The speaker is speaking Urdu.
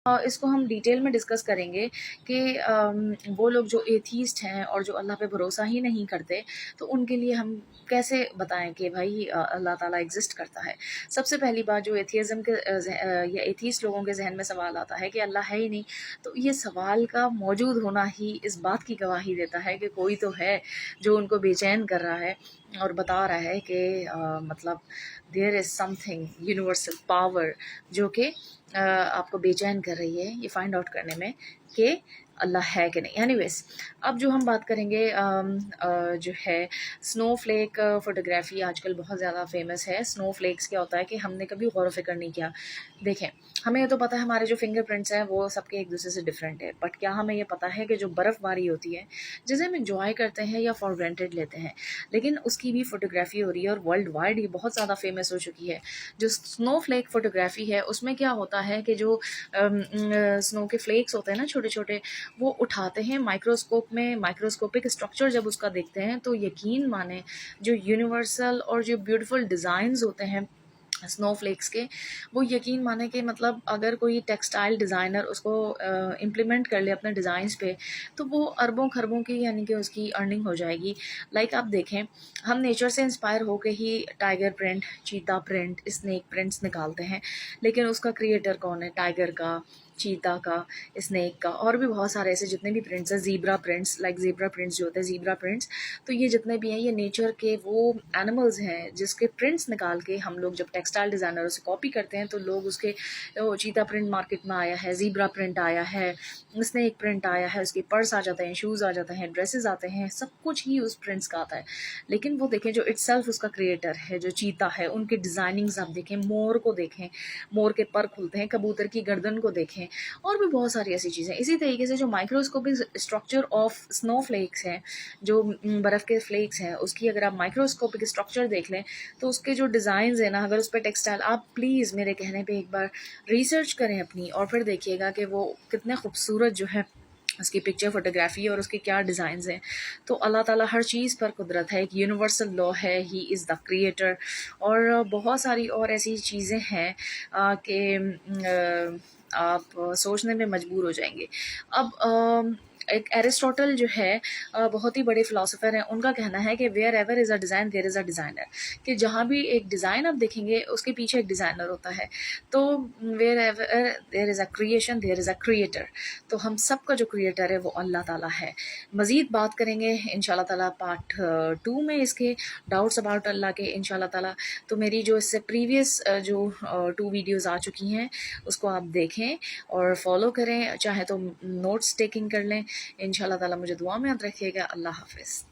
اس کو ہم ڈیٹیل میں ڈسکس کریں گے کہ وہ لوگ جو ایتھیسٹ ہیں اور جو اللہ پہ بھروسہ ہی نہیں کرتے تو ان کے لیے ہم کیسے بتائیں کہ بھائی اللہ تعالیٰ ایگزسٹ کرتا ہے۔ سب سے پہلی بات جو ایتھیزم کے یا ایتھیسٹ لوگوں کے ذہن میں سوال آتا ہے کہ اللہ ہے ہی نہیں، تو یہ سوال کا موجود ہونا ہی اس بات کی گواہی دیتا ہے کہ کوئی تو ہے جو ان کو بے چین کر رہا ہے اور بتا رہا ہے کہ مطلب دیر از سم تھنگ یونیورسل پاور جو کہ آپ کو بے چین کر رہی ہے یہ فائنڈ آؤٹ کرنے میں کہ اللہ ہے کہ نہیں۔ اینی ویز اب جو ہم بات کریں گے جو ہے سنو فلیک فوٹوگرافی آج کل بہت زیادہ فیمس ہے۔ سنو فلیکس کیا ہوتا ہے کہ ہم نے کبھی غور و فکر نہیں کیا۔ دیکھیں ہمیں یہ تو پتہ ہے ہمارے جو فنگر پرنٹس ہیں وہ سب کے ایک دوسرے سے ڈفرینٹ ہے، بٹ کیا ہمیں یہ پتہ ہے کہ جو برف باری ہوتی ہے جسے ہم انجوائے کرتے ہیں یا فار گرانٹیڈ لیتے ہیں، لیکن اس کی بھی فوٹوگرافی ہو رہی ہے اور ورلڈ وائڈ یہ بہت زیادہ فیمس ہو چکی ہے۔ جو سنو فلیک فوٹوگرافی ہے اس میں کیا ہوتا ہے کہ جو سنو کے فلیکس ہوتے ہیں نا چھوٹے چھوٹے، وہ اٹھاتے ہیں مائکروسکوپ میں، مائکروسکوپک اسٹرکچر جب اس کا دیکھتے ہیں تو یقین مانیں جو یونیورسل اور جو بیوٹیفل ڈیزائنز ہوتے ہیں سنو فلیکس کے، وہ یقین مانے کہ مطلب اگر کوئی ٹیکسٹائل ڈیزائنر اس کو امپلیمنٹ کر لے اپنے ڈیزائنس پہ تو وہ اربوں خربوں کی یعنی کہ اس کی ارننگ ہو جائے گی۔ لائک آپ دیکھیں ہم نیچر سے انسپائر ہو کے ہی ٹائیگر پرنٹ، چیتا پرنٹ، اسنیک پرنٹس نکالتے ہیں، لیکن اس کا کریٹر کون ہے؟ ٹائیگر کا، چیتا کا، اسنیک کا، اور بھی بہت سارے ایسے جتنے بھی پرنٹس ہیں، zebra prints, like zebra prints جو ہوتے ہیں زیبرا پرنٹس، تو یہ جتنے بھی ہیں یہ نیچر کے وہ اینیملز ہیں جس کے پرنٹس نکال کے ہم لوگ جب ٹیکسٹائل ڈیزائنر سے کاپی کرتے ہیں تو لوگ اس کے چیتا پرنٹ مارکیٹ میں آیا ہے، زیبرا پرنٹ آیا ہے، اسنیک پرنٹ آیا ہے، اس کے پرس آ جاتے ہیں، شوز آ جاتے ہیں، ڈریسز آتے ہیں، سب کچھ ہی اس پرنٹس کا آتا ہے۔ لیکن وہ دیکھیں جو اٹ سیلف اس کا کریٹر ہے جو چیتا ہے، ان کے ڈیزائننگز آپ دیکھیں، مور کو دیکھیں، مور کے پر کھلتے ہیں، کبوتر کی گردن کو دیکھیں، اور بھی بہت ساری ایسی چیزیں۔ اسی طریقے سے جو مائکروسکوپک اسٹرکچر آف سنو فلیکس ہیں، جو برف کے فلیکس ہیں، اس کی اگر آپ مائکروسکوپک اسٹرکچر دیکھ لیں تو اس کے جو ڈیزائنز ہیں نا، اگر اس پہ ٹیکسٹائل، آپ پلیز میرے کہنے پہ ایک بار ریسرچ کریں اپنی اور پھر دیکھیے گا کہ وہ کتنے خوبصورت جو ہے اس کی پکچر فوٹوگرافی اور اس کے کیا ڈیزائنز ہیں۔ تو اللہ تعالیٰ ہر چیز پر قدرت ہے، ایک یونیورسل لا ہے، ہی از دا کریٹر، اور بہت ساری اور ایسی چیزیں ہیں کہ آپ سوچنے میں مجبور ہو جائیں گے۔ اب ایک ایرسٹوٹل جو ہے بہت ہی بڑے فلاسفر ہیں، ان کا کہنا ہے کہ where ever is a design there is a designer, کہ جہاں بھی ایک ڈیزائن آپ دیکھیں گے اس کے پیچھے ایک ڈیزائنر ہوتا ہے۔ تو where ever there is a creation there is a creator, تو ہم سب کا جو کریٹر ہے وہ اللہ تعالیٰ ہے۔ مزید بات کریں گے انشاءاللہ تعالیٰ پارٹ 2 میں اس کے ڈاؤٹس اباؤٹ اللہ کے انشاءاللہ تعالیٰ۔ تو میری جو اس سے پریویس جو 2 ویڈیوز آ چکی ہیں اس کو آپ دیکھیں اور فالو کریں، چاہے تو نوٹس ٹیکنگ کر لیں۔ انشاءاللہ تعالیٰ مجھے دعا میں یاد رکھیے گا۔ اللہ حافظ۔